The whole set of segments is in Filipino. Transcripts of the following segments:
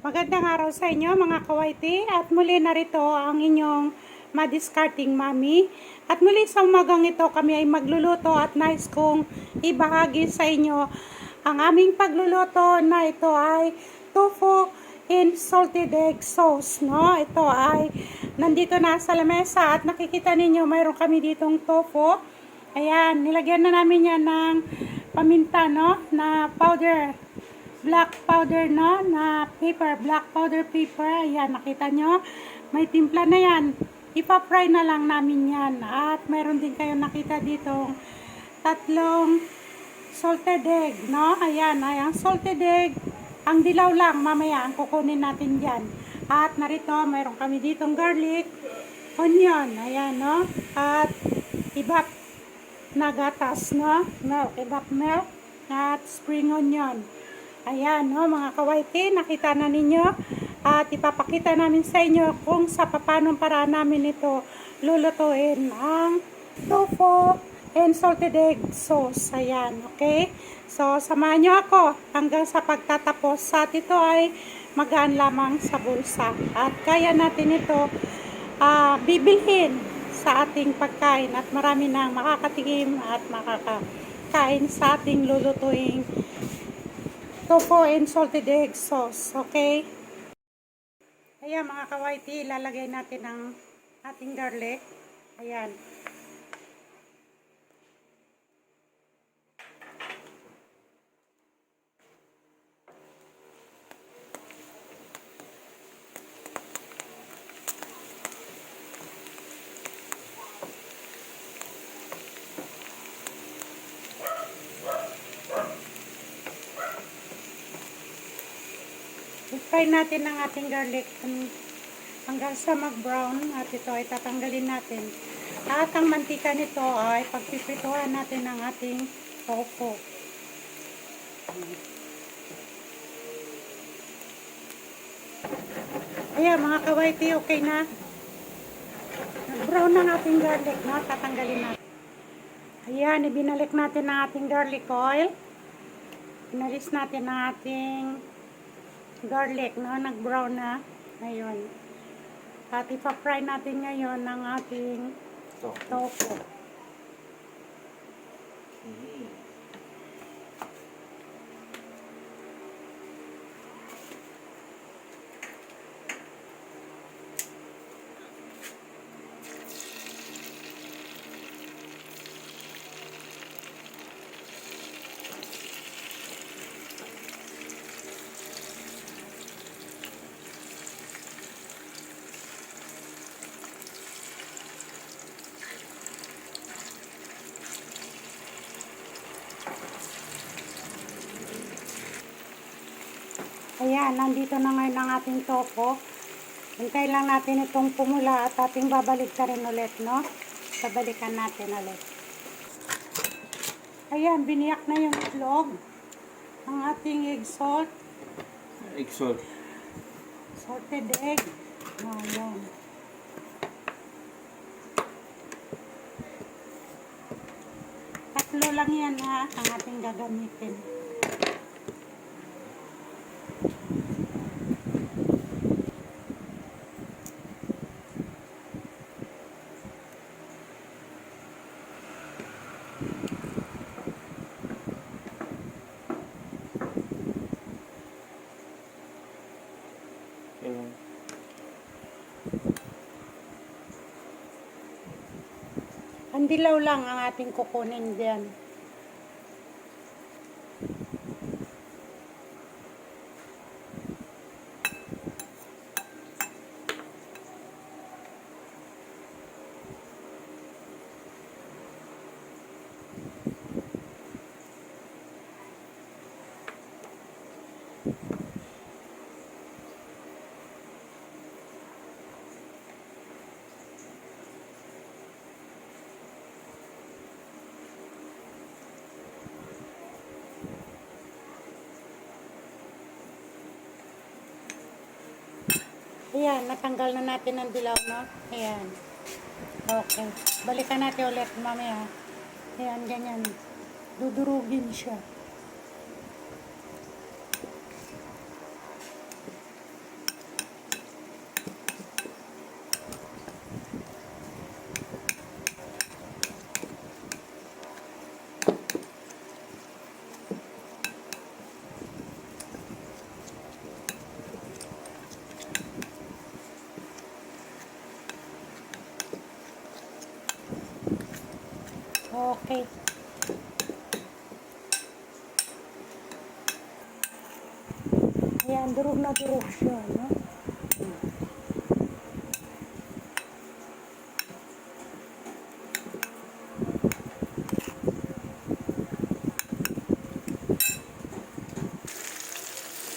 Magandang araw sa inyo mga kawaiti at muli narito ang inyong madiscarding mami. At muli sa umagang ito kami ay magluluto at nais kong ibahagi sa inyo ang aming pagluluto na ito ay tofu in salted egg sauce. No? Ito ay nandito na sa lamesa at nakikita ninyo mayroon kami ditong tofu. Ayan, nilagyan na namin yan ng paminta, no? Na powder. Black powder, no, na paper, black powder paper. Ayan, nakita nyo, may timpla na yan. Ipa-fry na lang namin yan. At mayroon din kayo nakita dito tatlong salted egg, no. Ayan, ayan, salted egg. Ang dilaw lang, mamaya ang kukunin natin dyan. At narito, mayroon kami ditong garlic, onion, ayan, no. At ibap na gatas, no, milk, ibap milk, at spring onion. Ayan, no, mga kawaiti, nakita na ninyo at ipapakita namin sa inyo kung sa papanong paraan namin ito lulutuin ang tofu and salted egg sauce. Ayan, okay? So, samahan nyo ako hanggang sa pagtatapos at ito ay magaan lamang sa bulsa. At kaya natin ito bibilhin sa ating pagkain at marami nang makakatikim at makakain sa ating lulutuing tofu and salted egg sauce, okay? Ayan mga kawaiti, ilalagay natin ang ating garlic. Ayan. I-fry natin ang ating garlic hanggang sa mag-brown at ito ay tatanggalin natin. At ang mantika nito ay pagpiprituhan natin ang ating tofu. Ayan mga kawaiti, okay na. Nag-brown ang ating garlic, no? Tatanggalin natin. Ayan, ibinalik natin ang ating garlic oil. Inalis natin ang ating garlic, no? Nag-brown na. Ngayon. At ipa-fry natin ngayon ng ating tofu. Ayan, nandito na ngayon ang ating tofu. Hintay lang natin itong pumula at ating babalik ka rin ulit, no? Babalikan natin ulit. Ayan, biniyak na yung itlog. Ang ating egg salt. Egg salt. Salted egg. Ayan. Tatlo lang yan ha, ang ating gagamitin. Ang dilaw lang ang ating kukunin diyan. Ayan, natanggal na natin ang dilaw, no? Ayan. Okay. Balikan natin ulit mamaya. Ayan, ganyan. Dudurugin siya. Okay. Ayan, durog na durog siya, no?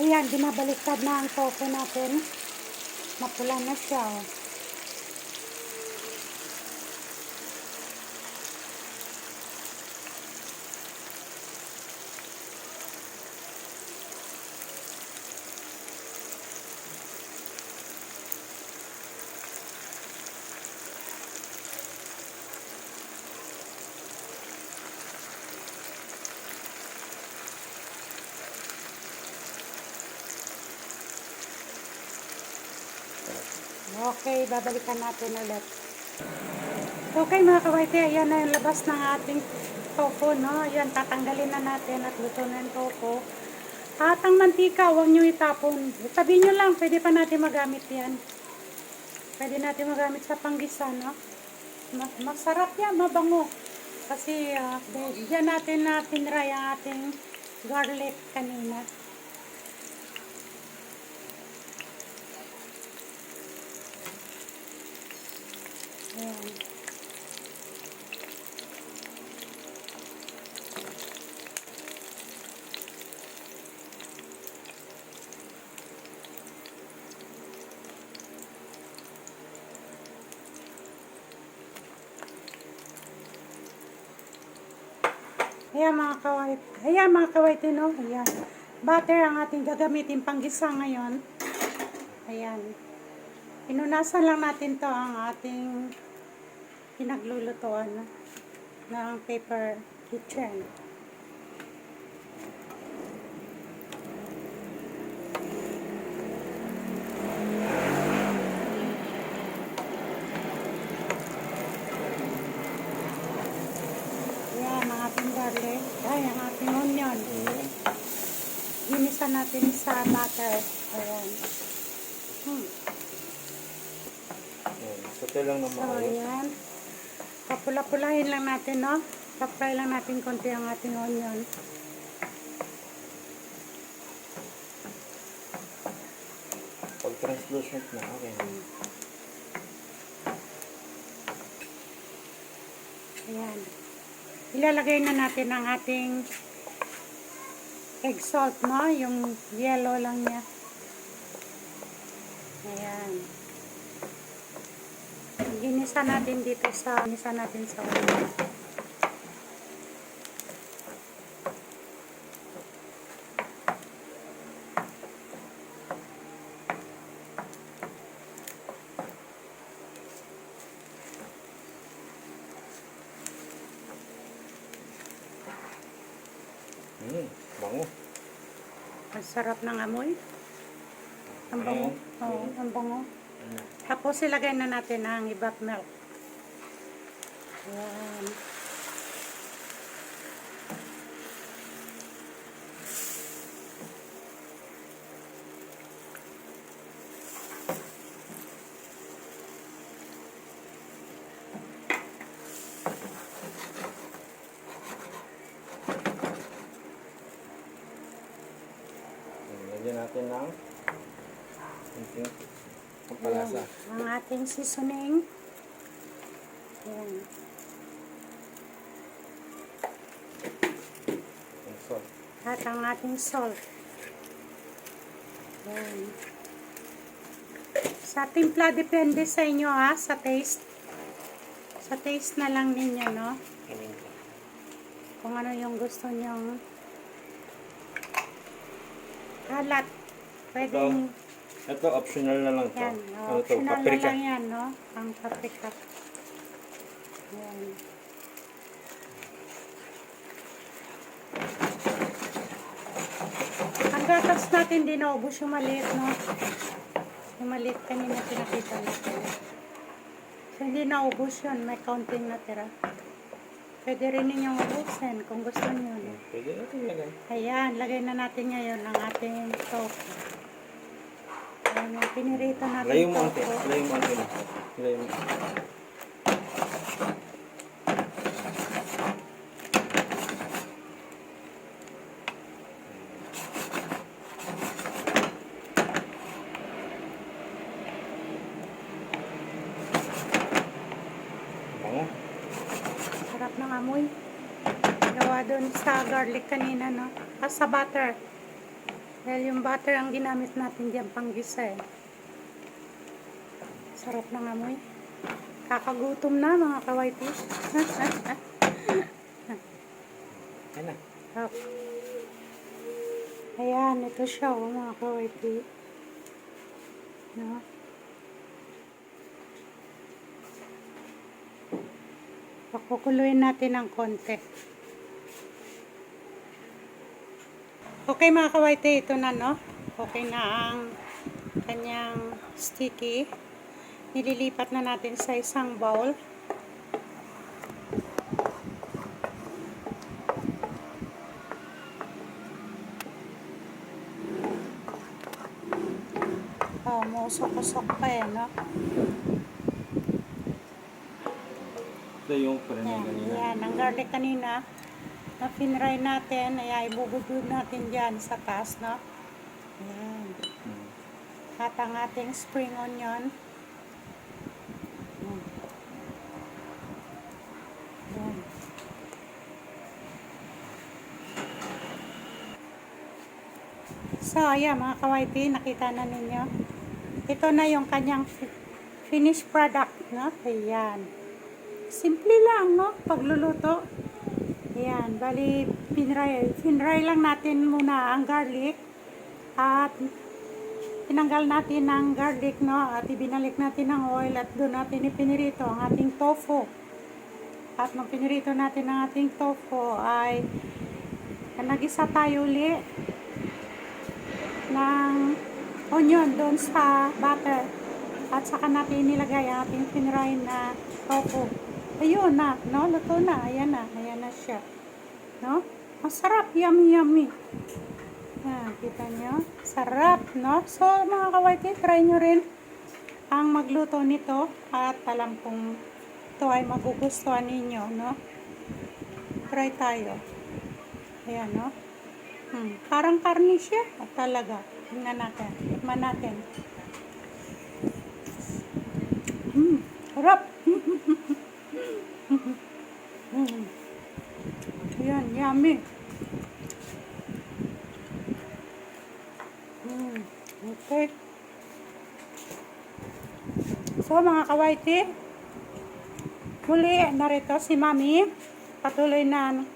Ayan, binabaliktad na ang tofu natin. Mapula na siya, oh. Okay, babalikan natin ulit. Okay mga kawaite, ayan na yung labas ng ating tofu, no? Ayan, tatanggalin na natin at luto na yung tofu. At ang mantika, huwag nyo itapon. Itabi nyo lang, pwede pa natin magamit yan. Pwede natin magamit sa panggisa, no? Masarap yan, mabango. Kasi diyan natin na tinry ang ating garlic kanina. Ayan. Ayan mga kawait, no? Ayan. Butter ang ating gagamitin panggisa ngayon. Ayan. Pinunasan lang natin to ang ating pinaglulutuan ng paper kitchen. Ayan, ang ating garlic. Ay, ang ating onion. Ginisa natin sa butter. Ayan. Saute lang ng So, maayos. ayan. Papula-pulahin lang natin, no? Pa-fry lang natin konti ang ating onion. Pag translucent na, okay. Ayan. Ilalagay na natin ang ating egg salt, no? Yung yellow lang niya. Ayan. Ginisa natin dito sa onion. Bango. Ang sarap ng amoy. Ang bango. Oo, ang bango. Tapos ilagay na natin ang evap milk. Ayan. Lagyan natin ng konting pampalasa. Ang ating seasoning. Ayan. Ang salt. At ang ating salt. Ayan. Sa timpla, depende sa inyo ha, sa taste. Sa taste na lang ninyo, no? Kung ano yung gusto nyong halat. Pwedeng, Ito optional na lang to. yan, Ano to? optional na Paprika. lang yan, no? Ang paprika. Ayan. Ang gatas natin, di naubos yung maliit, no? Yung maliit kanina pinakita natin. So, hindi naubos yun. May counting natira. Pwede rin ninyong ubusin kung gusto niyo. No? Pwede natin lagay. Ayan, lagay na natin ngayon ang ating tofu. Ayan, yung pinirito natin Layo mo ante. tofu. Layo mo ante. Layo mo. amoy. Gawa doon sa garlic kanina, no? Sa butter. Dahil yung butter ang ginamit natin diyan panggisa eh. Sarap ng amoy. Kakagutom na mga kawaiti. Ayan na. Hop. Ayan, ito siya mga kawaiti. No? Pakukuluin natin ng konti. Okay mga kawaiti, ito na no. Okay na ang kanyang sticky. Nililipat na natin sa isang bowl. Oh, musok-usok pa eh, no? Ito yung pala Yan, kanina. yan, ang garlic kanina na finry natin, ay ibubudbud natin dyan sa taas, no? Yan. Hmm. At ang ating spring onion. Yan. Yan. So, ayan mga kawaiti, nakita na ninyo. Ito na yung kanyang finished product, no? Ayan. Simple lang, no? Pagluluto. Ayan, bali, pinray lang natin muna ang garlic. At tinanggal natin ang garlic, no? At ibinalik natin ang oil at doon natin ipinirito ang ating tofu. At nung pinirito natin ang ating tofu ay nagisa tayo uli ng onion doon sa butter. At saka natin nilagay ang ating pinray na tofu. Ayun na, no? Luto na. Ayan na siya. No? Masarap, yummy, yummy. Yan, kita nyo? Sarap, no? So, mga kawaiti, try nyo rin ang magluto nito. At alam kong ito ay magugustuhan ninyo, no? Try tayo. Ayan, no? Parang karni siya. At talaga. Tingnan natin. Tikman natin. Sarap. Ayan, yummy. Okay. So, mga kawaiti, muli, narito si Mami. Patuloy na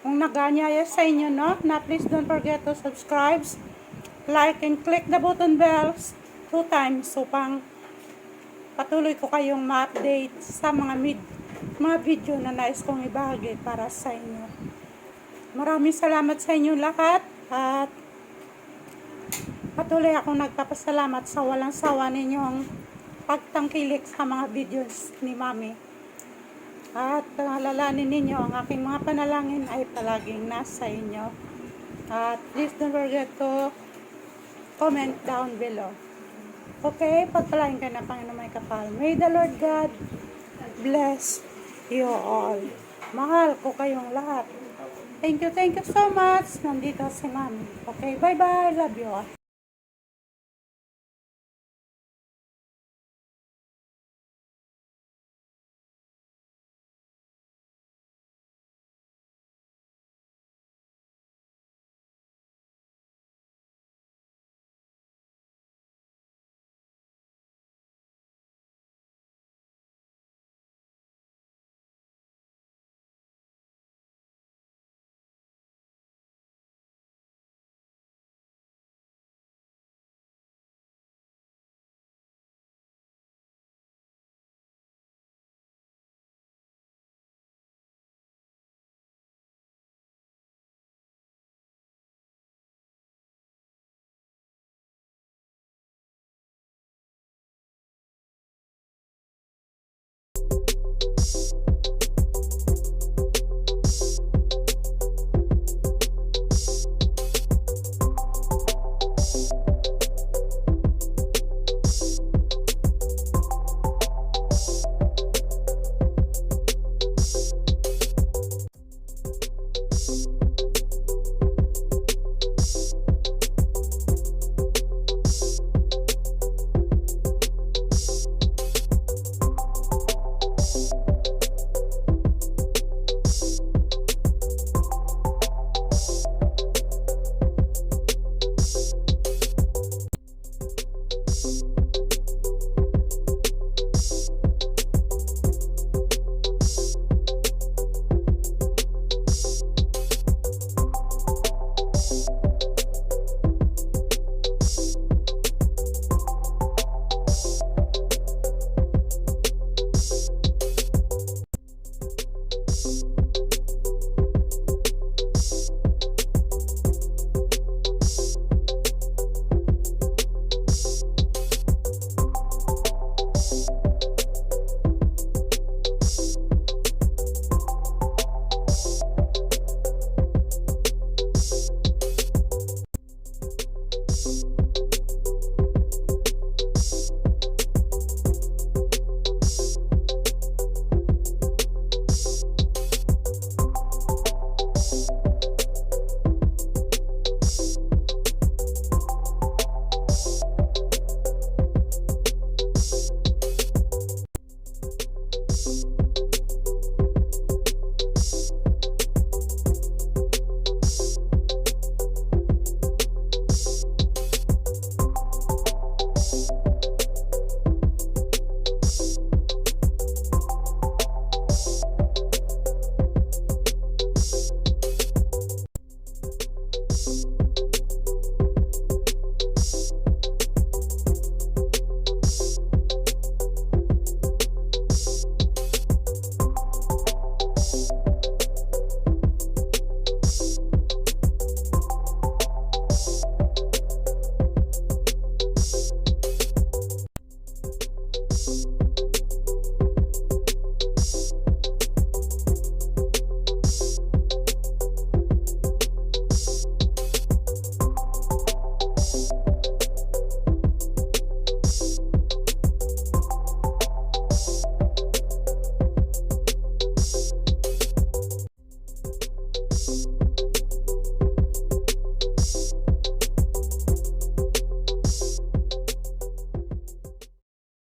kung naganyaya sa inyo, no? Na please don't forget to subscribe, like, and click the button bells 2 times upang patuloy ko kayong ma-update sa mga video na nais kong ibahagi para sa inyo. Maraming salamat sa inyo lahat at patuloy akong nagpapasalamat sa walang sawa ninyong pagtangkilik sa mga videos ni Mami. At alalanin ninyo ang aking mga panalangin ay palaging nasa inyo. At please don't forget to comment down below. Okay, pagpalain ka na Panginoon may kapal. May the Lord God bless you all. Mahal ko kayong lahat. Thank you so much. Nandito si Mami. Okay, bye-bye. Love you all.